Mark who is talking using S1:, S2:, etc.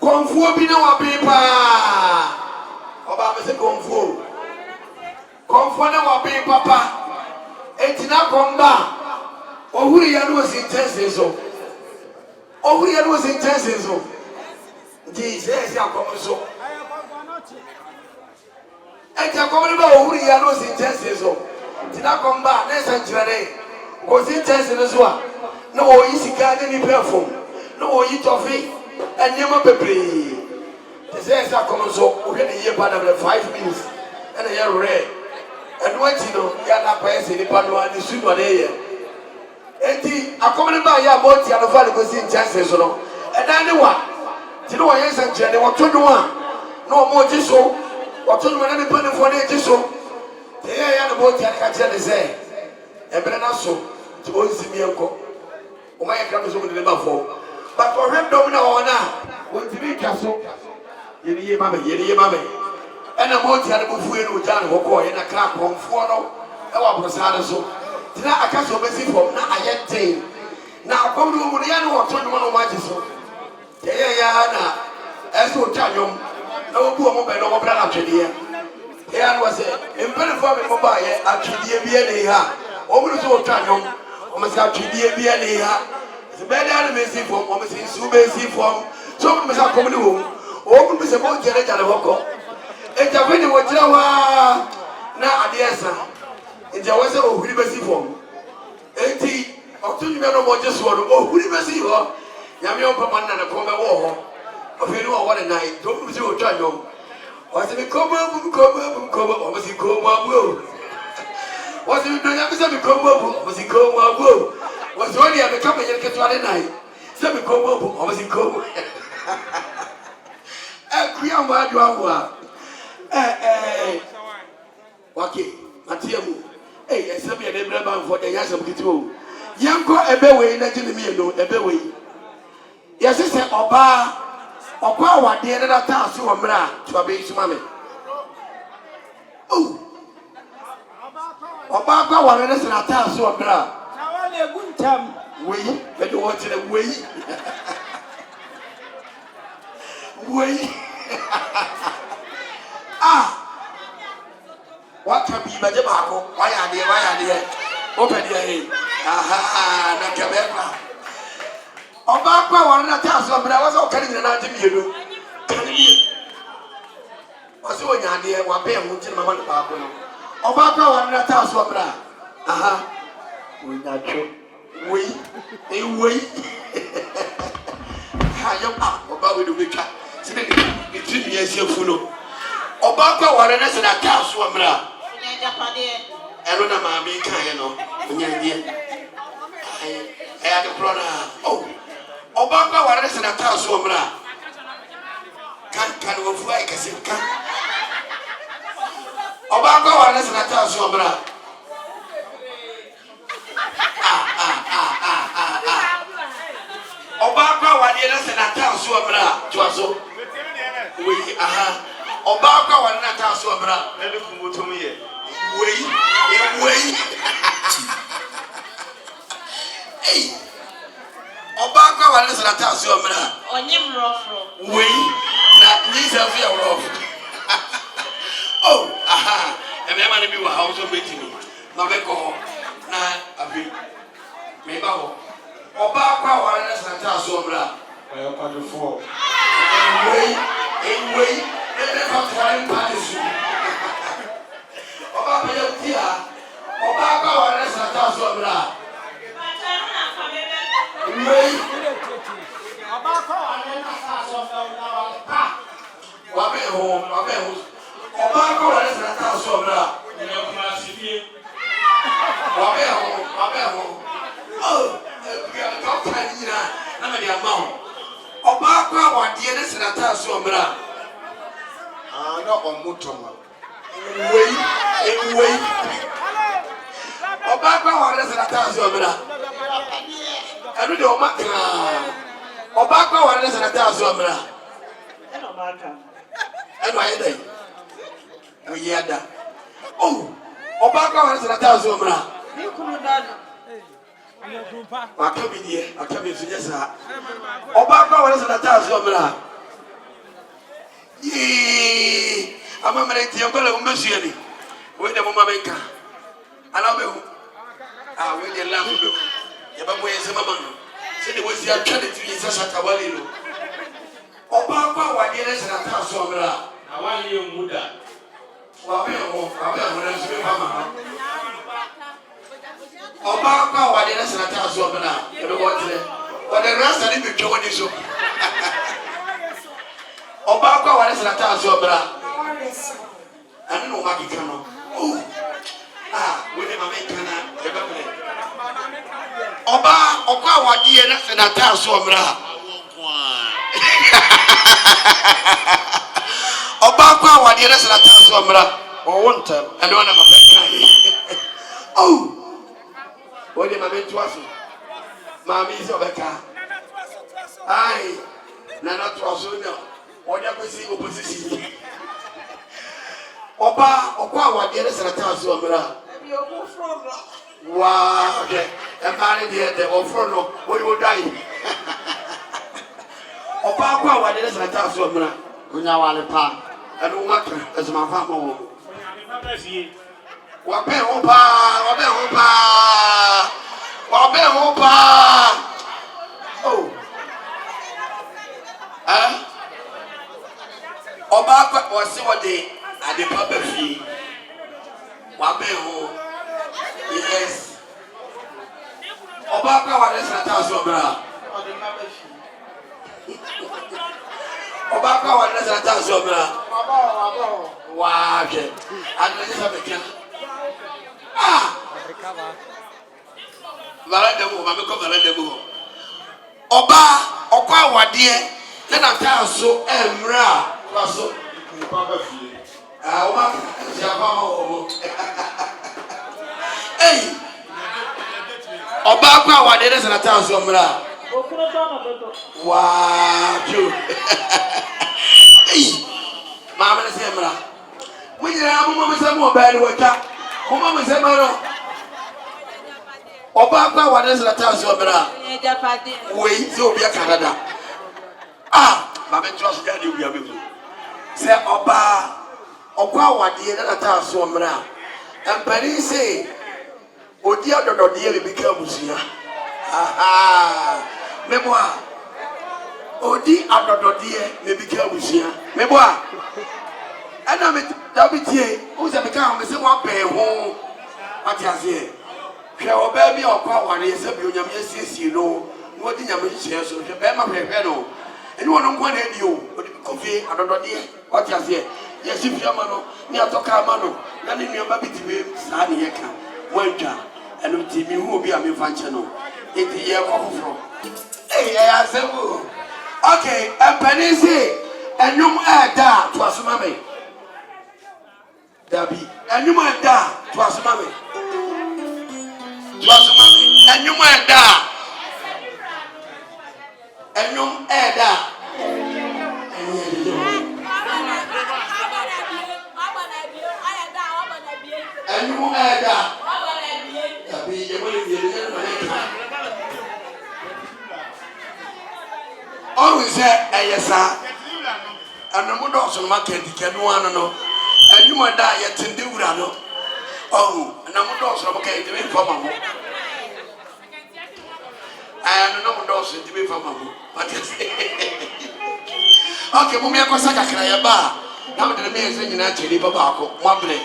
S1: Konfuo bi na wabe pa. Oba me se konfuo. Konfuo na wabe papa. Etina komba. Ohuri ya no was intense so. Ohuri ya no was intense so. Jesus ya komo so. Eja komo ba ohuri ya no was intense so. Tina komba na sanchire was intense so a. No oyi sika ne ni perform. No oyi tofi enyema bebre. Jesus ya komo so. Ohwe ne ye pa na 5 minutes. And ya rare. And what you know, ya na pa ese ni pa no ani su no de ye. Enti akomene ba ya moti anofa le gosi intense so no. Edan ne wa. Ti no ye sanchire ne woto no a. No mo ji so. Woto no na ne pa ne fo ne ji so. Te ya na moti aka kire ne se. Ebre na so. Ti o nsi mi enko. O ma ye kra so mo ne ba fo. But for him dom na ona. Won ti bi twa so. Ye ni ye ma me. Ena moti ade bofu e no jan ho ko ye na kra konfo no. E wa brosade so. Tina akaso besi fom na ayenten. Na akomdu mu ya no woto no no ma ji so. Ye ya na eso tanyom. Na obu o mo be no mo bra na twede ye. Ya no se empere fo me mo ba ye atwede bi e ne ha. O bu so tanyom. O me sa atwede bi e ne ha. Se be da na me si fom, o me si su be si fom. So mo sa komdu wo. O bu se mo jere jare hoko. Eja weni wo jira wa na ade esa. Eja wo se ohuri besi fom. Enti otun me no mo je so no ohuri besi ho. Ya me on papa na na ko be wo ho. Ofeni wo wo na nai do mu si o twa nyom. O se mi ko o si ko mo abu. O se mi do nya se mi ko o si ko mo abu. O se oni ya me ka me ye ke to ade nai. Se mi ko o si ko. Kuya mo adu awu Wake, Matiamu. Hey, I said, I never for the years of Kitu. Yanko Ebewe, Najimie, no, Ebewe. Yes, I said, Oba, Oba, the other task to Amra to a base mammy. Oh, Oba, one is an attack to Amra. Now, only a good time. We, but you want to wait. Wait. What can be Majabako? Why are they? Open your head. Aha, Nakabeka. Obaka, one of the task of I was all telling you not to you. Can you? Was all your idea, one pay until my mother. Obaka, one of the task of Aha. We not sure. Wait. How you are about with the wicker? It's 3 years your full. Obaka, one of the task of Ero na mami kan no nyandie I had a brother. Oh, Obaka ware se na ta so mra kan wo fu ai kase kan Obaka ware se na ta so mra Obaka ware se na ta so mra to so we Obaka ware na ta so mra na ku motom ye Wait. Hey. Obaka wa listen at us your man. Onyem rough. Wait. Na ni se fi rough. Oh, aha. E me ma bi wa house meeting. Na be ko na abi. Me ba ho. Obaka wa listen at us your man. I am part of 4. Wait. Let me try Paris. Oba pe yotia oba ka ware sata so bra wei oba ka ware na sata so bra wa be ho oba ka ware sata so bra ni kuma sifie wa be ho oh ya ka ta ni na me dia ma ho oba ka wade ne sata so bra na omutoma Wait. Obaka ware se na ta so bra. Enu de o maka. Obaka ware se na ta so bra. Enu maka. Enu ayedai. O yeda. Oh, Obaka ware se na ta so bra. Ni kunu dada. Wakabidie, akabidie Oba kwa wale sanata so mra. Yee, ama mre ti ngole umbesua ni. We de mama benka. Ana be hu. Ah, we de lafu do. Ya ba boye se mama no. Se de wosi atwa de ti sasa tawale no. Oba kwa wale ne sanata so mra.
S2: Awali yo muda.
S1: Wa be ho na so be mama. Oba kwa wale ne sanata so mra. E be wotre. Wale rasa ni be twa ni so. Oba kwa wale sanata so mra. Ani no ma kika no. Ah, we de mama kana e be ple. Oba okwa wade ne sanata so mra. Oba kwa wade ne sanata so mra. O wonta. Ani wana papa kai. Oh. We de mama tuaso. Mama iso beka. Ai. Na na tuaso no. Onya kwesi opposition. Oba okwa wade ne sanata so mra. Wow, okay. And man here the offer no, we will die. Oba kwa wade ne sanata so mra.
S3: Unya wale pa.
S1: And o maka as my family. Wabe hopa. Oh. Oba kwa wasi wade ade papa fi. Wabe ho. Yes. Oba kwa wade sanata so mra. Oba kwa wade sanata so mra. Wow, okay. And this is a big ah. Valademo, mama ko valademo. Oba okwa wade na na ta so emra so
S2: Papa fi.
S1: ah oma jaba mo. Hey. Oba kwa wade na na ta so emra. Wow. Hey. Mama na se emra. Mujira mo mo se mo ba ni wata. Mo se ma no. Oba kwa wade na ta so emra. We so obi Canada. Ah, mama trust God you be abebu. Say oba okwa wade na ta so emra. Empari say odi adodode be ka musia. Aha. Meboa. Odi adodode me be ka musia. Meboa. Ana me dabitie, o se be ka me se wa pe ho. Ati ase. Hwe oba bi okwa wade se bi onyam yesiesie no. No odi nyam hye so hwe be ma hwe no. Eni wono nkwa na edi o. Odi kofi adodode. Ati ase. Yesi fiama no, ni atoka ama no. Na ni nuamba bi tibe sa ne yeka. Wantwa. Enu ti mi hu obi a me fa nche no. Enti ye kofofro. Eh ya asebu. Okay, empani say enum da to asoma me. Dabi. Enum da to asoma me. To asoma me. Enum da. Enum da. Enum da. Dabi ye mo le ye le na na. Always say ayesa. Anamu do so market kenu anu no. Enum da ye tinde wura no. Oh, anamu do so market de me fama ho. Anu no do so de me fama ho. Okay, mo me akosa kakra ya ba. Na me de me ese nyina cheri baba ko. Mo bre.